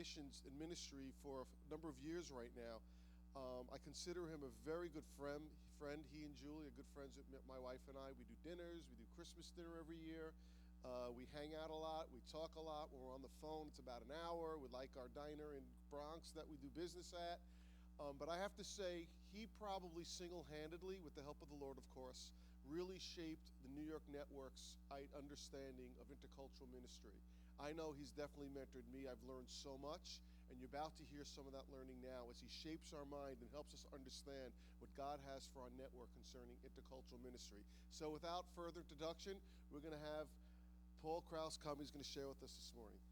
missions and ministry for a number of years right now. I consider him a very good friend. He and Julie are good friends with my wife and I. We do dinners. We do Christmas dinner every year. We hang out a lot. We talk a lot. When we're on the phone, it's about an hour. We like our diner in Bronx that we do business at. But I have to say, he probably single-handedly, with the help of the Lord, of course, really shaped the New York Network's understanding of intercultural ministry. I know he's definitely mentored me. I've learned so much, and you're about to hear some of that learning now as he shapes our mind and helps us understand what God has for our network concerning intercultural ministry. So without further introduction, we're going to have Paul Krause come. He's going to share with us this morning.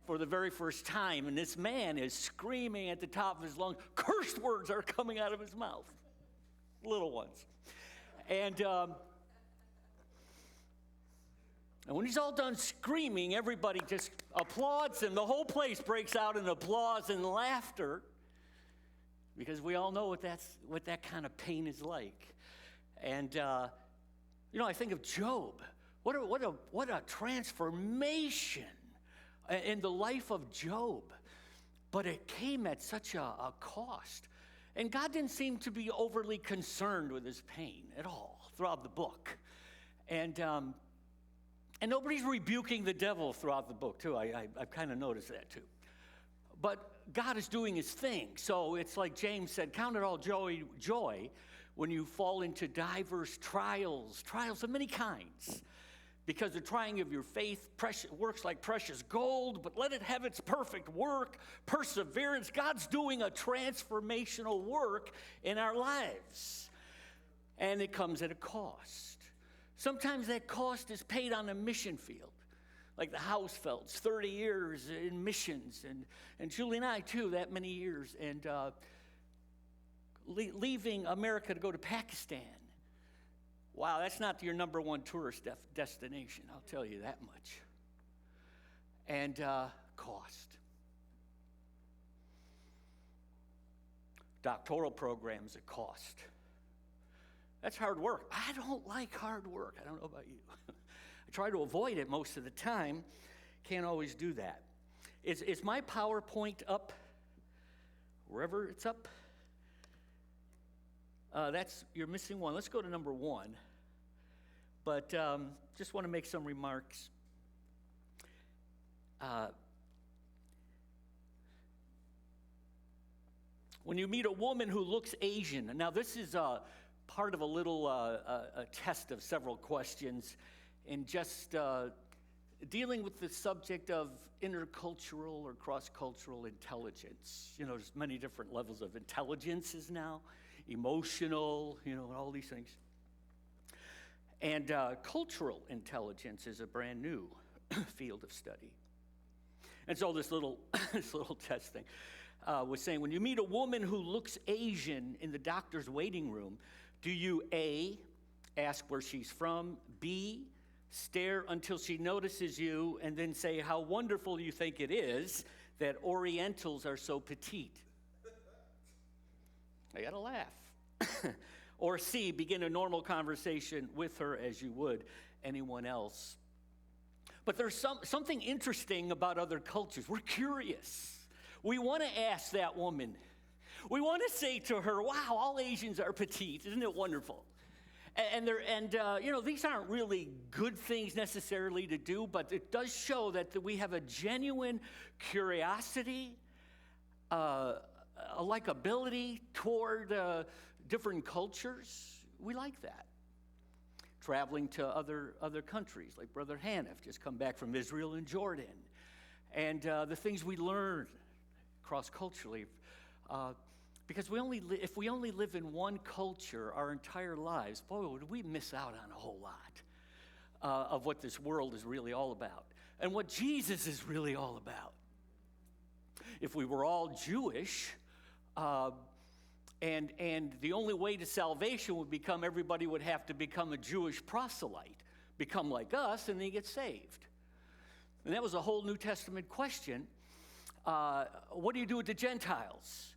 For the very first time, and this man is screaming at the top of his lungs. Cursed words are coming out of his mouth, little ones. And when he's all done screaming, everybody just applauds him. The whole place breaks out in applause and laughter, because we all know what that kind of pain is like. And I think of Job. What a transformation in the life of Job, but it came at such a cost. And God didn't seem to be overly concerned with his pain at all throughout the book. And nobody's rebuking the devil throughout the book, too. I've kind of noticed that, too. But God is doing his thing. So it's like James said, count it all joy when you fall into diverse trials of many kinds. Because the trying of your faith works like precious gold, but let it have its perfect work, perseverance. God's doing a transformational work in our lives, and it comes at a cost. Sometimes that cost is paid on a mission field, like the Hausfelds, 30 years in missions, and Julie and I, too, that many years. And leaving America to go to Pakistan. Wow, that's not your number one tourist destination, I'll tell you that much. And cost. Doctoral programs at cost. That's hard work. I don't like hard work. I don't know about you. I try to avoid it most of the time. Can't always do that. Is my PowerPoint up? Wherever it's up? You're missing one. Let's go to number 1. But just want to make some remarks. When you meet a woman who looks Asian, now this is part of a little a test of several questions, and just dealing with the subject of intercultural or cross-cultural intelligence. You know, there's many different levels of intelligences now, emotional, and all these things. And cultural intelligence is a brand new field of study. And so this little test thing was saying, when you meet a woman who looks Asian in the doctor's waiting room, do you A, ask where she's from, B, stare until she notices you, and then say how wonderful you think it is that Orientals are so petite? I gotta laugh. Or C, begin a normal conversation with her as you would anyone else. But there's something interesting about other cultures. We're curious. We want to ask that woman. We want to say to her, wow, all Asians are petite. Isn't it wonderful? And these aren't really good things necessarily to do, but it does show that we have a genuine curiosity, a likability toward different cultures. We like that. Traveling to other countries, like Brother Hanif, just come back from Israel and Jordan, and the things we learn cross-culturally, because if we only live in one culture our entire lives, boy, would we miss out on a whole lot of what this world is really all about, and what Jesus is really all about. If we were all Jewish, and the only way to salvation would become everybody would have to become a Jewish proselyte, become like us, and then get saved. And that was a whole New Testament question. What do you do with the Gentiles?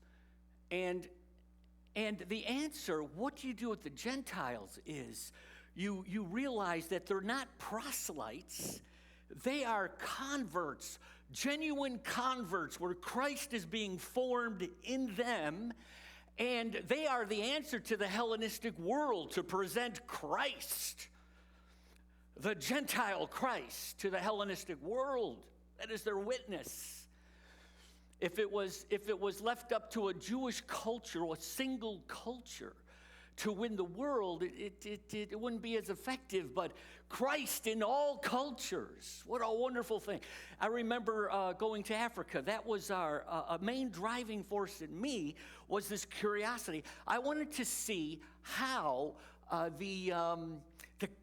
And the answer, what do you do with the Gentiles, is you realize that they're not proselytes. They are converts, genuine converts, where Christ is being formed in them. And they are the answer to the Hellenistic world, to present Christ, the Gentile Christ, to the Hellenistic world. That is their witness. If it was left up to a Jewish culture, a single culture, to win the world, it wouldn't be as effective. But Christ in all cultures, what a wonderful thing. I remember going to Africa. That was a main driving force in me, was this curiosity. I wanted to see how the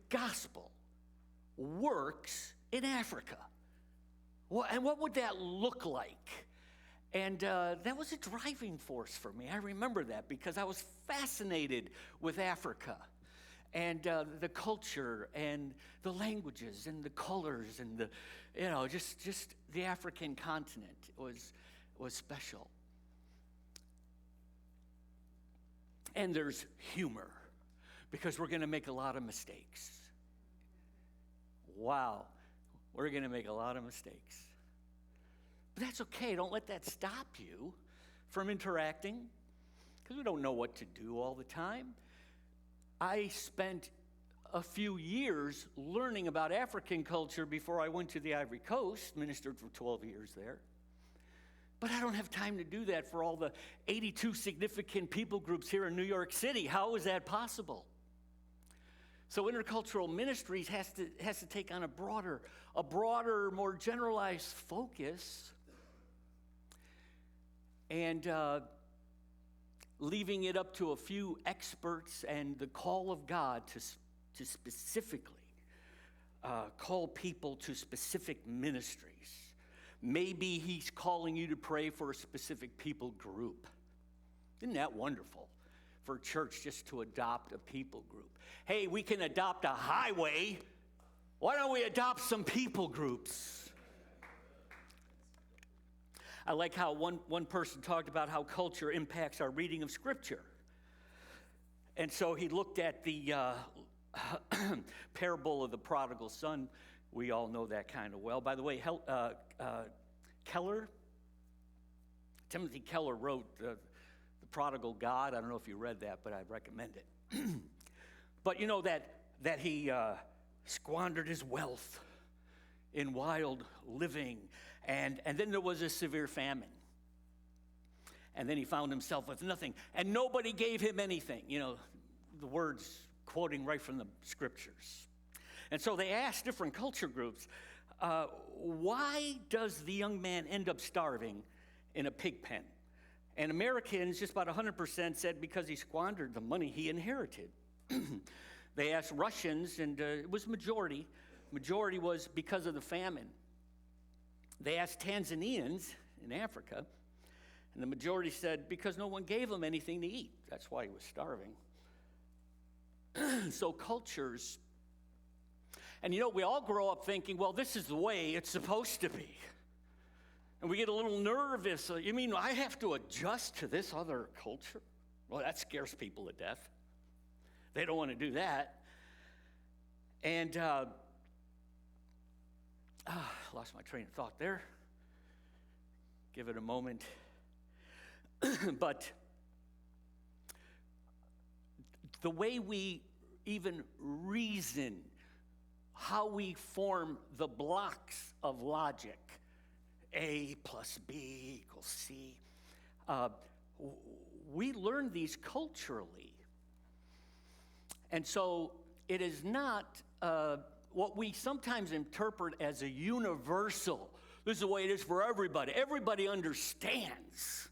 gospel works in Africa. And what would that look like? And that was a driving force for me. I remember that because I was fascinated with Africa and the culture and the languages and the colors and just the African continent was special. And there's humor, because we're going to make a lot of mistakes. Wow, we're going to make a lot of mistakes. But that's okay. Don't let that stop you from interacting, because we don't know what to do all the time. I spent a few years learning about African culture before I went to the Ivory Coast, ministered for 12 years there. But I don't have time to do that for all the 82 significant people groups here in New York City. How is that possible? So intercultural ministries has to take on a broader, more generalized focus, and leaving it up to a few experts and the call of God to specifically call people to specific ministries. Maybe he's calling you to pray for a specific people group. Isn't that wonderful? for church just to adopt a people group. Hey, we can adopt a highway. Why don't we adopt some people groups? I like how one person talked about how culture impacts our reading of Scripture. And so he looked at the parable of the prodigal son. We all know that kind of well. By the way, Timothy Keller wrote The Prodigal God. I don't know if you read that, but I recommend it. But you know that he squandered his wealth in wild living, and then there was a severe famine. And then he found himself with nothing, and nobody gave him anything. You know, the words quoting right from the scriptures. And so they asked different culture groups, why does the young man end up starving in a pig pen? And Americans, just about 100%, said because he squandered the money he inherited. They asked Russians, and it was majority. Majority was because of the famine. They asked Tanzanians in Africa, and the majority said because no one gave him anything to eat. That's why he was starving. So cultures, and you know, we all grow up thinking, well, this is the way it's supposed to be. And we get a little nervous. You mean I have to adjust to this other culture? Well, that scares people to death. They don't want to do that. And lost my train of thought there. Give it a moment. But the way we even reason, how we form the blocks of logic, A plus B equals C, we learn these culturally. And so it is not what we sometimes interpret as a universal. This is the way it is for everybody. Everybody understands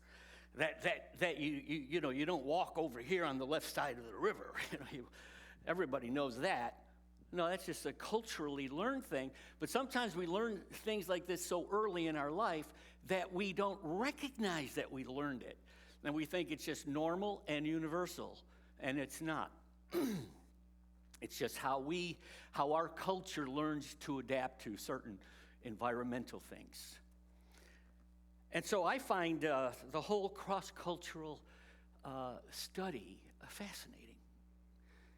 that you know, you don't walk over here on the left side of the river. Everybody knows that. No, that's just a culturally learned thing. But sometimes we learn things like this so early in our life that we don't recognize that we learned it. And we think it's just normal and universal. And it's not. It's just how our culture learns to adapt to certain environmental things. And so I find the whole cross-cultural study fascinating.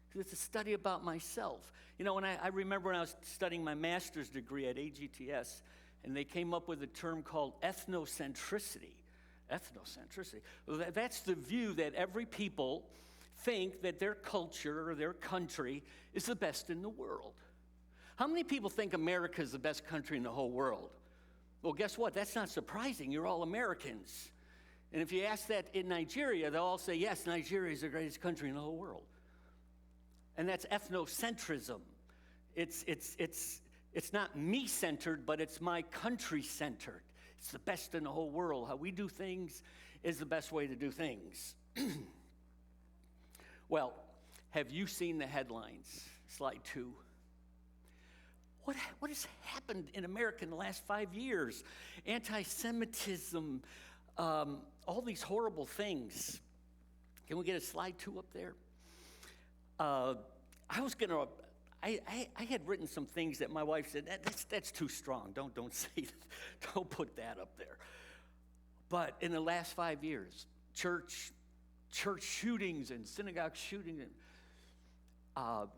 Because it's a study about myself. You know, when I remember when I was studying my master's degree at AGTS, and they came up with a term called ethnocentricity. Ethnocentricity. Well, that's the view that every people think that their culture or their country is the best in the world. How many people think America is the best country in the whole world? Well, guess what? That's not surprising. You're all Americans. And if you ask that in Nigeria, they'll all say, yes, Nigeria is the greatest country in the whole world. And that's ethnocentrism. It's not me-centered, but it's my country-centered. It's the best in the whole world. How we do things is the best way to do things. Well, have you seen the headlines? Slide 2. What has happened in America in the last 5 years? Anti-Semitism, all these horrible things. Can we get a slide 2 up there? I had written some things that my wife said, that's too strong. Don't say that. Don't put that up there. But in the last 5 years, church shootings and synagogue shootings and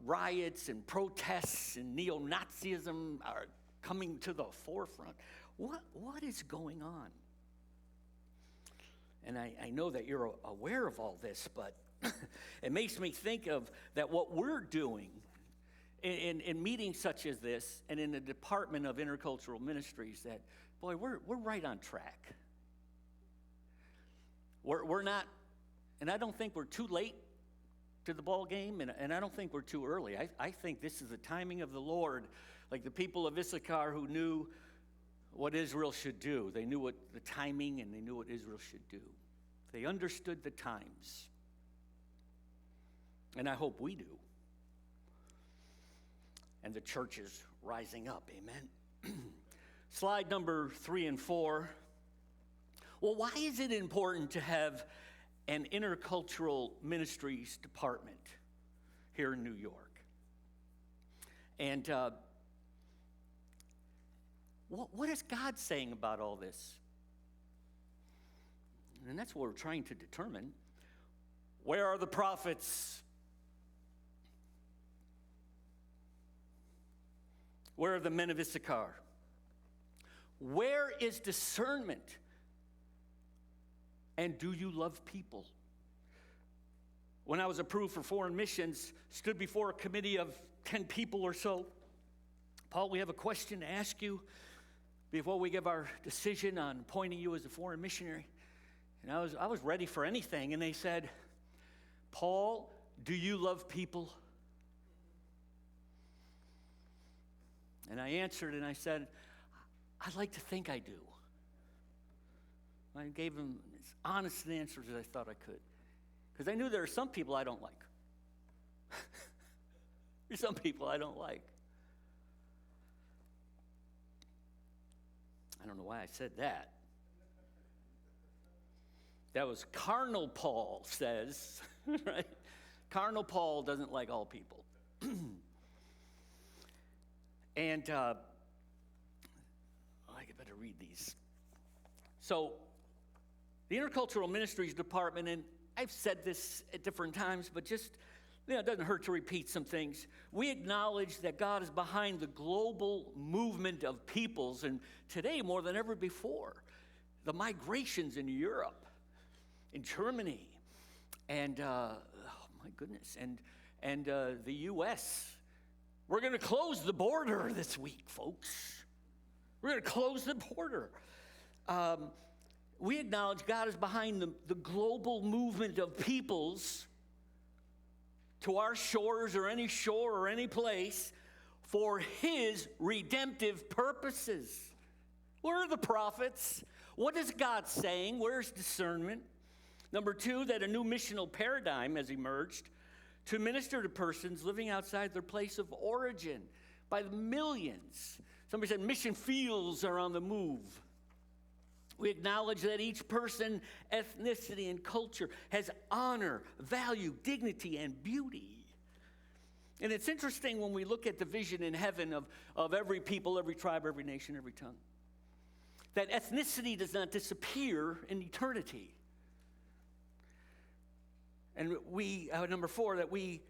riots and protests and neo-Nazism are coming to the forefront. What is going on? And I know that you're aware of all this, but it makes me think of that what we're doing in meetings such as this and in the Department of Intercultural Ministries, that, boy, we're right on track. We're not, and I don't think we're too late to the ball game, and I don't think we're too early. I think this is the timing of the Lord, like the people of Issachar who knew what Israel should do. They knew what the timing, and they knew what Israel should do. They understood the times. And I hope we do. And the church is rising up, amen? Slide number 3 and 4. Well, why is it important to have and Intercultural Ministries Department here in New York. And what is God saying about all this? And that's what we're trying to determine. Where are the prophets? Where are the men of Issachar? Where is discernment? And do you love people? When I was approved for foreign missions, stood before a committee of 10 people or so. Paul, we have a question to ask you before we give our decision on appointing you as a foreign missionary. And I was ready for anything. And they said, Paul, do you love people? And I answered and I said, I'd like to think I do. I gave them as honest an answer as I thought I could. Because I knew there are some people I don't like. There's some people I don't like. I don't know why I said that. That was Cardinal Paul says, right? Cardinal Paul doesn't like all people. And I better read these. So, the Intercultural Ministries Department, and I've said this at different times, but just, it doesn't hurt to repeat some things. We acknowledge that God is behind the global movement of peoples, and today more than ever before, the migrations in Europe, in Germany, and oh my goodness, and the U.S. We're going to close the border this week, folks. We're going to close the border. We acknowledge God is behind the global movement of peoples to our shores or any place for his redemptive purposes. Where are the prophets? What is God saying? Where's discernment? Number two, that a new missional paradigm has emerged to minister to persons living outside their place of origin by the millions. Somebody said mission fields are on the move. We acknowledge that each person, ethnicity, and culture has honor, value, dignity, and beauty. And it's interesting when we look at the vision in heaven of every people, every tribe, every nation, every tongue, that ethnicity does not disappear in eternity. And we, number four, that we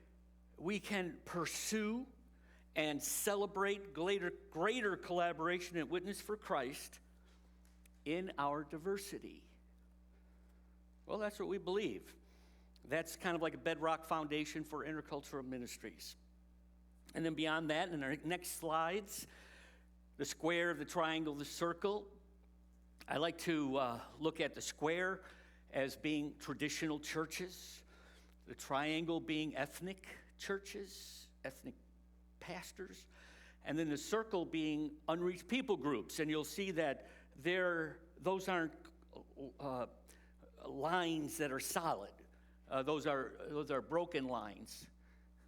can pursue and celebrate greater collaboration and witness for Christ in our diversity. Well, that's what we believe. That's kind of like a bedrock foundation for intercultural ministries. And then beyond that, in our next slides, the square, the triangle, the circle. I like to look at the square as being traditional churches, the triangle being ethnic churches, ethnic pastors, and then the circle being unreached people groups. And you'll see that those aren't lines that are solid. Those are broken lines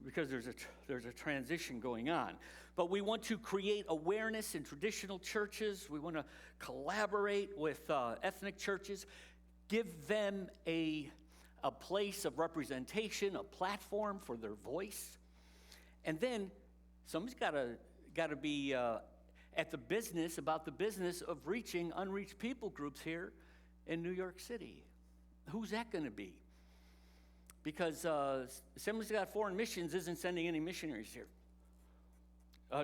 because there's a transition going on. But we want to create awareness in traditional churches. We want to collaborate with ethnic churches, give them a place of representation, a platform for their voice, and then somebody's got to be at the business of reaching unreached people groups here in New York City. Who's that going to be? Because Assemblies of God Foreign Missions isn't sending any missionaries here.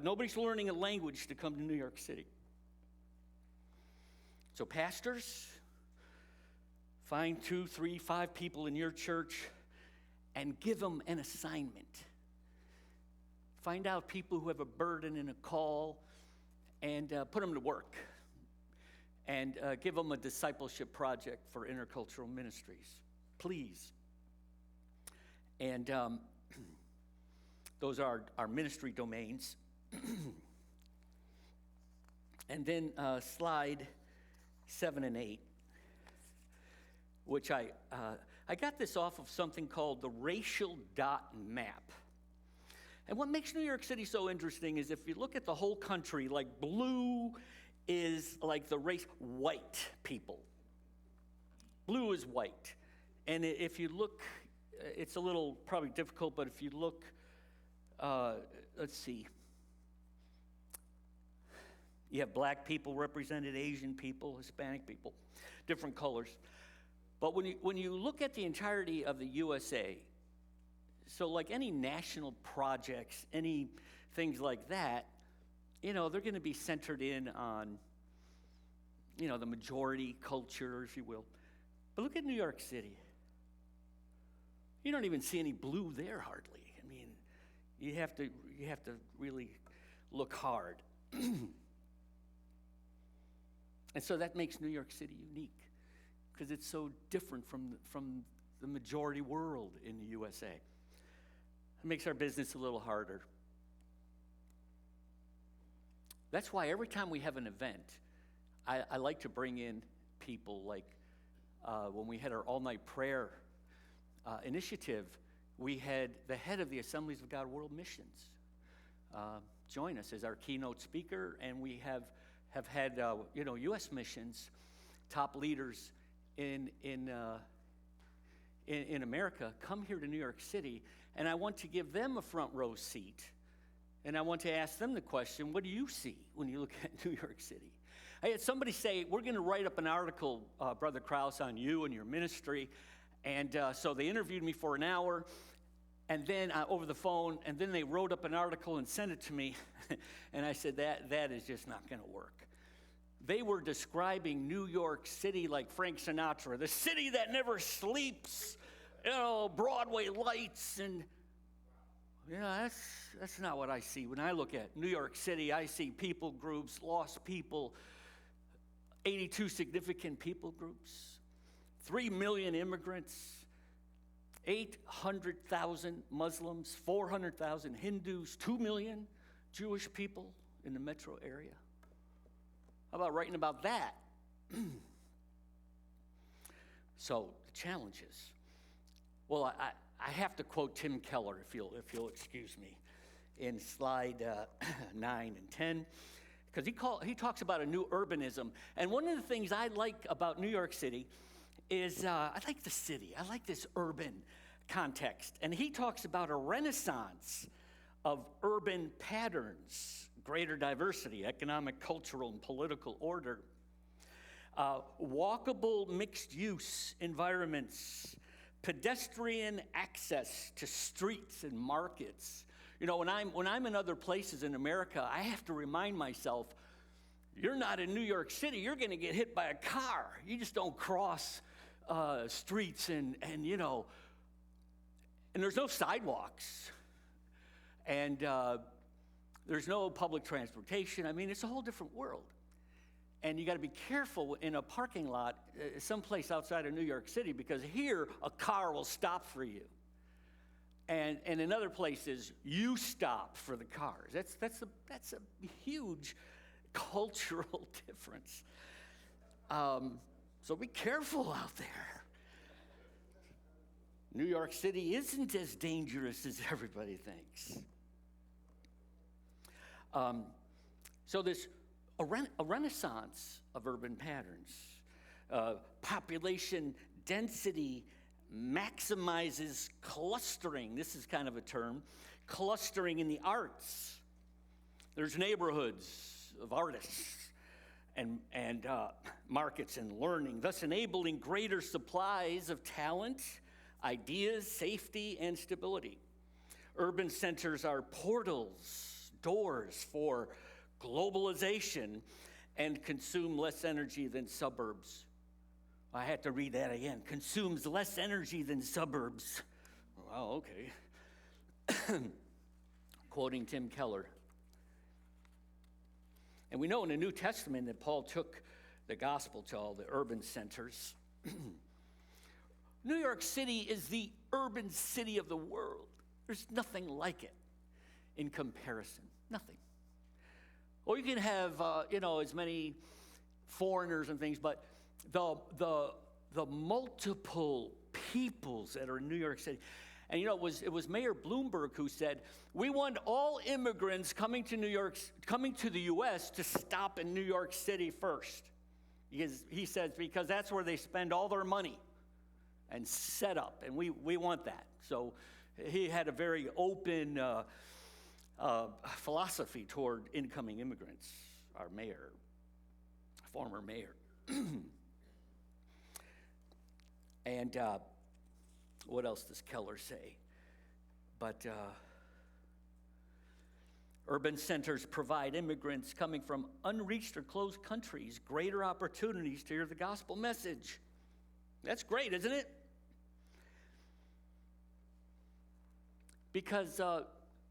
Nobody's learning a language to come to New York City. So pastors, find 2, 3, 5 people in your church and give them an assignment. Find out people who have a burden and a call and put them to work. And give them a discipleship project for intercultural ministries. Please. And those are our ministry domains. And then slide 7 and 8, which I got this off of something called the racial dot map. And what makes New York City so interesting is if you look at the whole country, like blue is like the race white people. Blue is white. And if you look, it's a little probably difficult, but if you look, let's see. You have black people represented, Asian people, Hispanic people, different colors. But when you look at the entirety of the USA, so like any national projects, any things like that, they're going to be centered in on, the majority culture, if you will. But look at New York City. You don't even see any blue there hardly. I mean, you have to really look hard. And so that makes New York City unique, because it's so different from the majority world in the USA. It makes our business a little harder. That's why every time we have an event, I like to bring in people like when we had our all-night prayer initiative, we had the head of the Assemblies of God World Missions join us as our keynote speaker, and we have had U.S. missions, top leaders in America come here to New York City, and I want to give them a front row seat, and I want to ask them the question, what do you see when you look at New York City? I had somebody say, we're going to write up an article, Brother Krause, on you and your ministry, and so they interviewed me for an hour, and then over the phone, and then they wrote up an article and sent it to me, and I said, that is just not going to work. They were describing New York City like Frank Sinatra, the city that never sleeps, Broadway lights, and that's not what I see. When I look at New York City, I see people groups, lost people, 82 significant people groups, 3 million immigrants, 800,000 Muslims, 400,000 Hindus, 2 million Jewish people in the metro area. How about writing about that? So the challenges. Well, I have to quote Tim Keller, if you'll excuse me, in slide 9 and 10, because he talks about a new urbanism. And one of the things I like about New York City is I like the city. I like this urban context. And he talks about a renaissance of urban patterns, greater diversity, economic, cultural, and political order, walkable mixed-use environments, pedestrian access to streets and markets. When I'm in other places in America, I have to remind myself, you're not in New York City, you're going to get hit by a car. You just don't cross streets and there's no sidewalks. And there's no public transportation. I mean, it's a whole different world. And you got to be careful in a parking lot someplace outside of New York City, because here a car will stop for you. And in other places, you stop for the cars. That's a huge cultural difference. So be careful out there. New York City isn't as dangerous as everybody thinks. So there's a renaissance of urban patterns. Population density maximizes clustering. This is kind of a term. Clustering in the arts. There's neighborhoods of artists and markets and learning, thus enabling greater supplies of talent, ideas, safety, and stability. Urban centers are portals, doors for globalization, and consume less energy than suburbs. I had to read that again. Consumes less energy than suburbs. Wow, okay. Quoting Tim Keller. And we know in the New Testament that Paul took the gospel to all the urban centers. New York City is the urban city of the world. There's nothing like it in comparison. Nothing. Or you can have, as many foreigners and things, but the multiple peoples that are in New York City. And it was Mayor Bloomberg who said, we want all immigrants coming to the U.S. to stop in New York City first. He says, because that's where they spend all their money. and set up, and we want that. So he had a very open philosophy toward incoming immigrants, our mayor, former mayor. And what else does Keller say? But urban centers provide immigrants coming from unreached or closed countries greater opportunities to hear the gospel message. That's great, isn't it? Because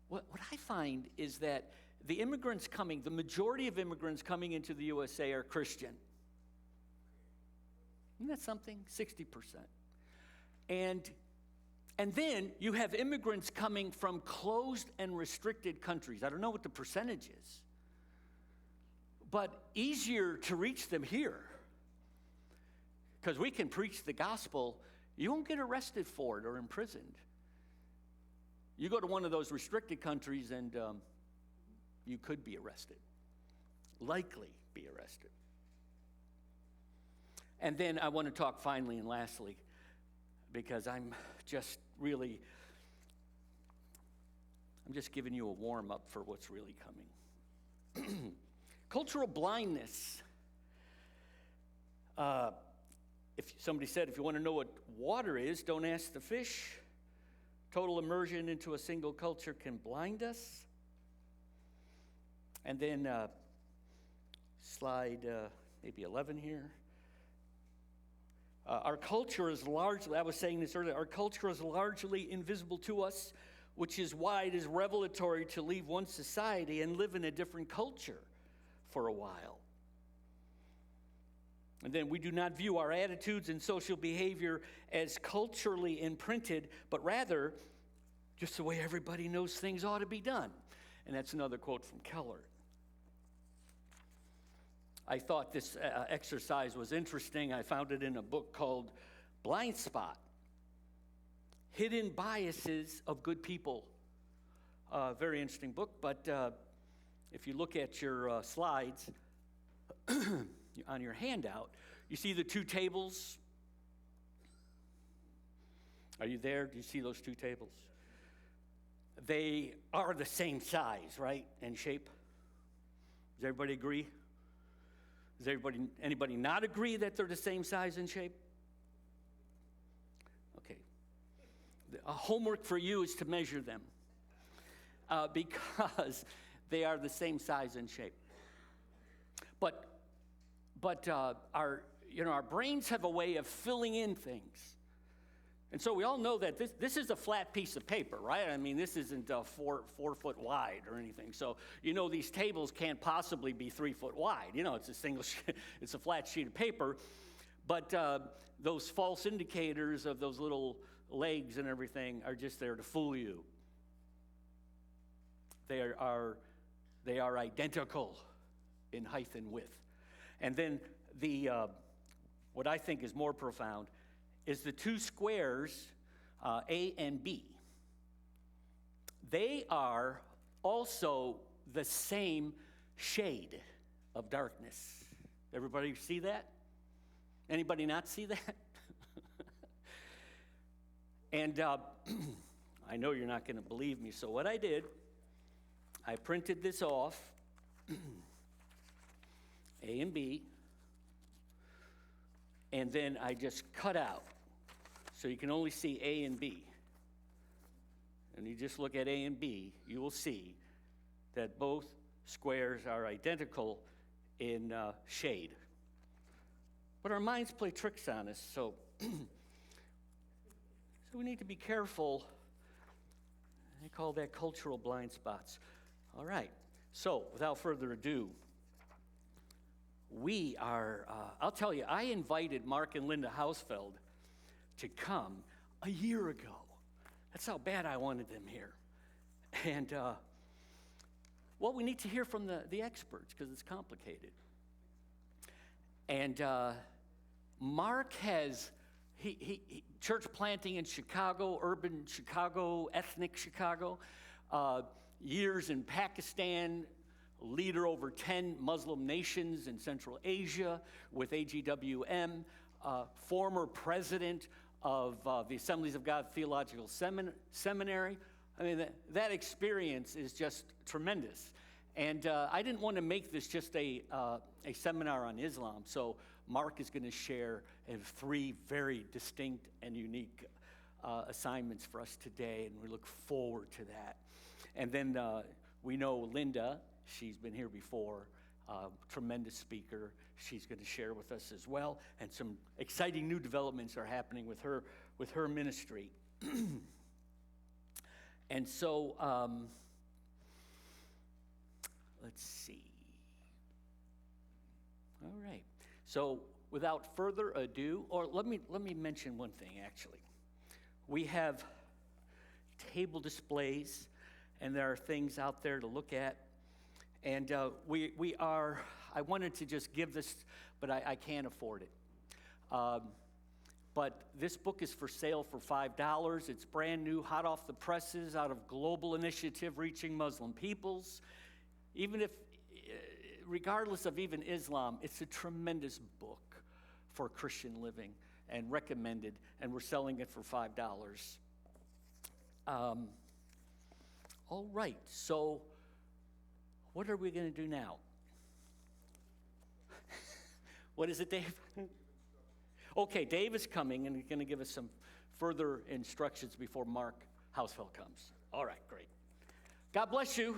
what I find is that the majority of immigrants coming into the USA are Christian. Isn't that something? 60%. And then you have immigrants coming from closed and restricted countries. I don't know what the percentage is, but easier to reach them here. Because we can preach the gospel, you won't get arrested for it or imprisoned. You go to one of those restricted countries and you could be arrested, likely be arrested. And then I want to talk finally and lastly, because I'm just giving you a warm up for what's really coming. Cultural blindness. If somebody said, if you want to know what water is, don't ask the fish. Total immersion into a single culture can blind us. And then slide maybe 11 here. Our culture is largely, I was saying this earlier, our culture is largely invisible to us, which is why it is revelatory to leave one society and live in a different culture for a while. And then we do not view our attitudes and social behavior as culturally imprinted, but rather just the way everybody knows things ought to be done. And that's another quote from Keller. I thought this exercise was interesting. I found it in a book called Blind Spot, Hidden Biases of Good People. Very interesting book, but if you look at your slides on your handout, you see the two tables. Are you there? Do you see those two tables? They are the same size, right, and shape? Does everybody agree? Does anybody not agree that they're the same size and shape? Okay. Homework for you is to measure them because they are the same size and shape. But our brains have a way of filling in things. And so we all know that this is a flat piece of paper, right? I mean, this isn't 4 foot wide or anything. So, these tables can't possibly be 3 foot wide. It's a flat sheet of paper. But those false indicators of those little legs and everything are just there to fool you. They are identical in height and width. And then what I think is more profound is the two squares, A and B. They are also the same shade of darkness. Everybody see that? Anybody not see that? And I know you're not going to believe me, so what I did, I printed this off, A and B, and then I just cut out. So you can only see A and B. And you just look at A and B, you will see that both squares are identical in shade. But our minds play tricks on us, so we need to be careful. They call that cultural blind spots. All right, so without further ado, we are, I'll tell you, I invited Mark and Linda Hausfeld to come a year ago. That's how bad I wanted them here. And, we need to hear from the experts because it's complicated. And Mark has church planting in Chicago, urban Chicago, ethnic Chicago, years in Pakistan, leader over 10 Muslim nations in Central Asia with AGWM, former president of the Assemblies of God Theological Seminary. I mean, that experience is just tremendous. And I didn't want to make this just a seminar on Islam, so Mark is going to share 3 very distinct and unique assignments for us today, and we look forward to that. And then we know Linda, she's been here before, tremendous speaker. She's going to share with us as well, and some exciting new developments are happening with her ministry. And so, let's see. All right. So, without further ado, or let me mention one thing actually. We have table displays, and there are things out there to look at. And I wanted to just give this, but I can't afford it. But this book is for sale for $5. It's brand new, hot off the presses, out of Global Initiative Reaching Muslim Peoples. Even if, regardless of even Islam, it's a tremendous book for Christian living and recommended, and we're selling it for $5. All right, so what are we going to do now? What is it, Dave? Okay, Dave is coming, and he's going to give us some further instructions before Mark Hausfeld comes. All right, great. God bless you.